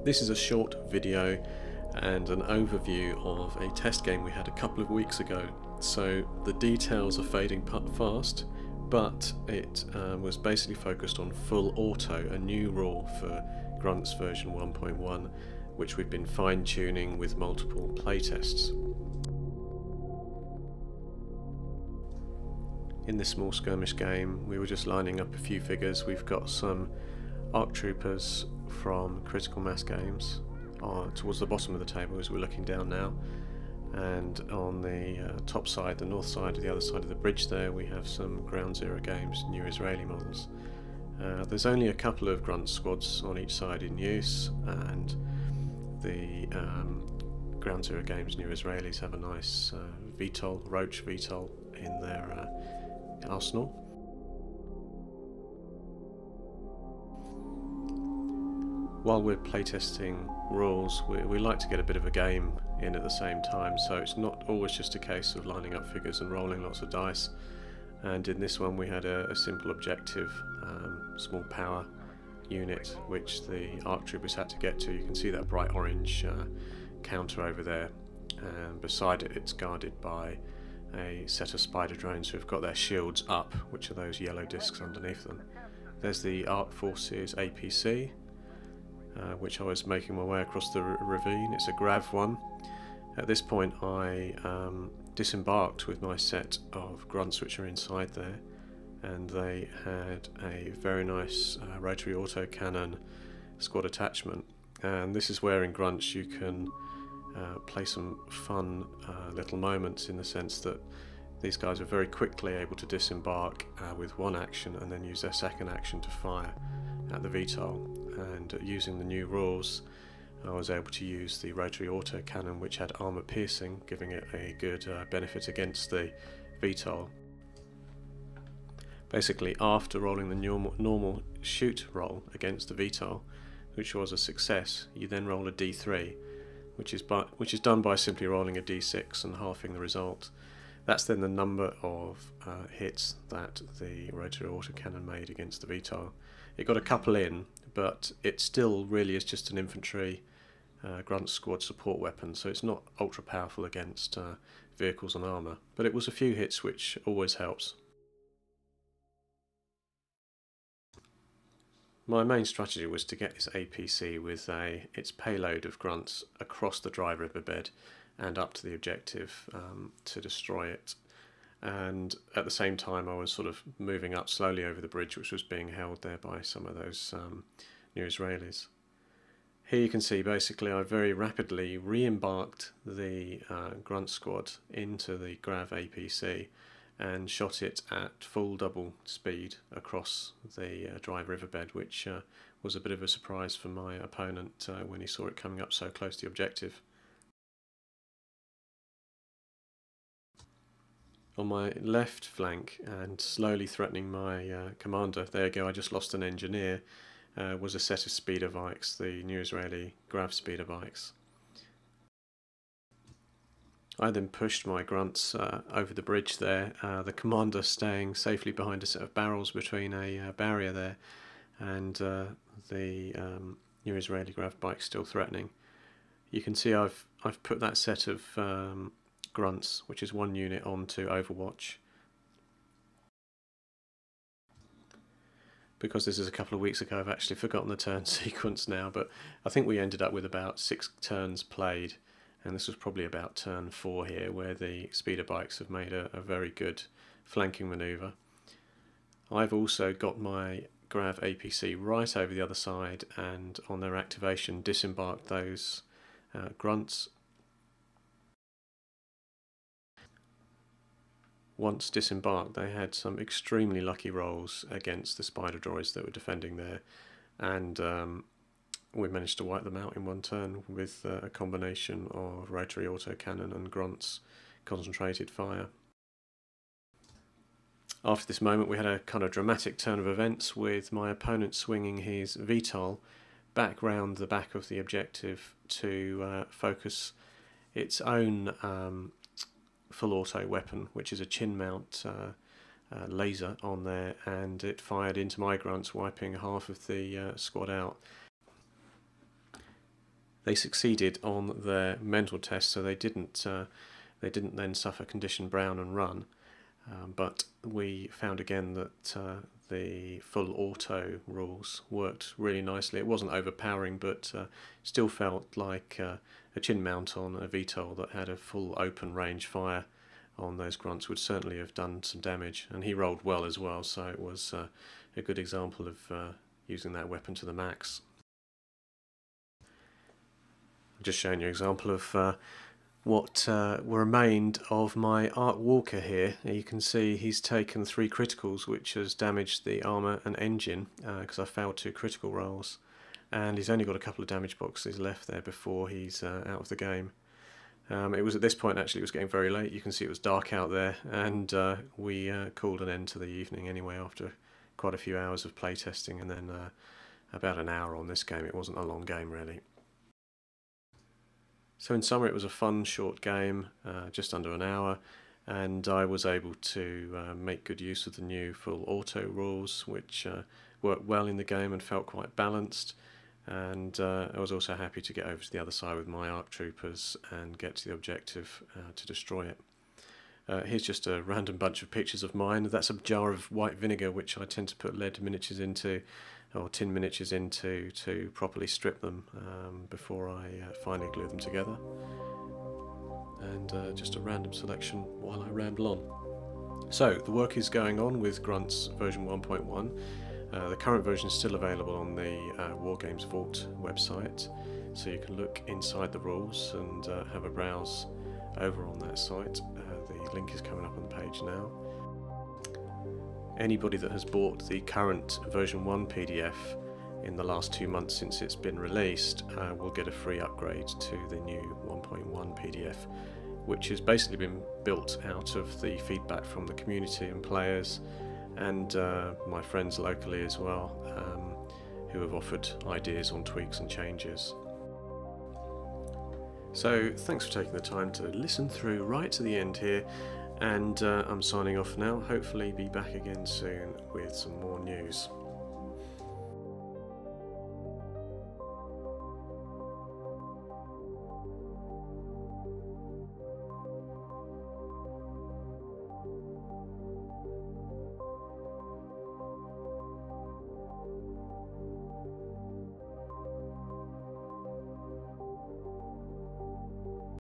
This is a short video and an overview of a test game we had a couple of weeks ago. So the details are fading fast, but it was basically focused on full auto, a new rule for Gruntz version 1.1, which we've been fine-tuning with multiple playtests. In this small skirmish game, we were just lining up a few figures. We've got some ARC troopers from Critical Mass games towards the bottom of the table as we're looking down now, and on the top side, the north side, the other side of the bridge there, we have some Ground Zero games, new Israeli models. There's only a couple of Gruntz squads on each side in use, and the Ground Zero games, new Israelis, have a nice VTOL, Roach VTOL in their arsenal. While we're playtesting rules, we like to get a bit of a game in at the same time, so it's not always just a case of lining up figures and rolling lots of dice. And in this one we had a simple objective, small power unit, which the ARC troopers had to get to. You can see that bright orange counter over there, and beside it it's guarded by a set of spider drones who've got their shields up, which are those yellow discs underneath them. There's the ARC Forces APC, which I was making my way across the ravine. It's a grav one. At this point I disembarked with my set of grunts which are inside there, and they had a very nice rotary autocannon squad attachment. And this is where in Gruntz you can play some fun little moments, in the sense that these guys are very quickly able to disembark with one action and then use their second action to fire at the VTOL. And using the new rules, I was able to use the rotary autocannon, which had armour piercing, giving it a good benefit against the VTOL. Basically, after rolling the normal shoot roll against the VTOL, which was a success, you then roll a D3, which is done by simply rolling a D6 and halving the result. That's then the number of hits that the rotary autocannon made against the VTOL. It got a couple in, but it still really is just an infantry Gruntz squad support weapon, so it's not ultra powerful against vehicles and armour, but it was a few hits, which always helps. My main strategy was to get this APC with its payload of grunts across the dry riverbed and up to the objective to destroy it. And at the same time I was sort of moving up slowly over the bridge, which was being held there by some of those new Israelis. Here you can see basically I very rapidly re-embarked the Grunt squad into the Grav APC and shot it at full double speed across the dry riverbed, which was a bit of a surprise for my opponent when he saw it coming up so close to the objective. On my left flank, and slowly threatening my commander, there you go, I just lost an engineer, was a set of speeder bikes, the new Israeli Grav speeder bikes. I then pushed my grunts over the bridge there, the commander staying safely behind a set of barrels between a barrier there, and the new Israeli Grav bike still threatening. You can see I've put that set of grunts, which is one unit, onto Overwatch. Because this is a couple of weeks ago, I've actually forgotten the turn sequence now, but I think we ended up with about 6 turns played, and this was probably about turn 4 here, where the speeder bikes have made a very good flanking manoeuvre. I've also got my Grav APC right over the other side, and on their activation disembarked those grunts. Once disembarked, they had some extremely lucky rolls against the spider droids that were defending there, and we managed to wipe them out in one turn with a combination of rotary autocannon and Gruntz concentrated fire. After this moment we had a kind of dramatic turn of events, with my opponent swinging his VTOL back round the back of the objective to focus its own full auto weapon, which is a chin mount laser on there, and it fired into my grunts, wiping half of the squad out. they succeeded on their mental test, so they didn't then suffer condition brown and run. But we found again that the full auto rules worked really nicely. It wasn't overpowering, but still felt like a chin mount on a VTOL that had a full open range fire on those grunts would certainly have done some damage. And he rolled well as well, so it was a good example of using that weapon to the max. I'm just showing you an example of what remained of my Arc Walker here. You can see he's taken 3 criticals, which has damaged the armour and engine because I failed 2 critical rolls, and he's only got a couple of damage boxes left there before he's out of the game. It was at this point actually it was getting very late. You can see it was dark out there, and we called an end to the evening anyway after quite a few hours of playtesting, and then about an hour on this game. It wasn't a long game really. So in summary, it was a fun short game, just under an hour, and I was able to make good use of the new full auto rules, which worked well in the game and felt quite balanced. And I was also happy to get over to the other side with my ARC troopers and get to the objective to destroy it. Here's just a random bunch of pictures of mine. That's a jar of white vinegar which I tend to put lead miniatures into, or tin miniatures into, to properly strip them before I finally glue them together. And just a random selection while I ramble on. So the work is going on with Gruntz version 1.1. The current version is still available on the Wargames Vault website, so you can look inside the rules and have a browse over on that site. The link is coming up on the page now. Anybody that has bought the current version 1 PDF in the last 2 months since it's been released will get a free upgrade to the new 1.1 PDF, which has basically been built out of the feedback from the community and players, and my friends locally as well, who have offered ideas on tweaks and changes. So thanks for taking the time to listen through right to the end here, and I'm signing off now. Hopefully be back again soon with some more news.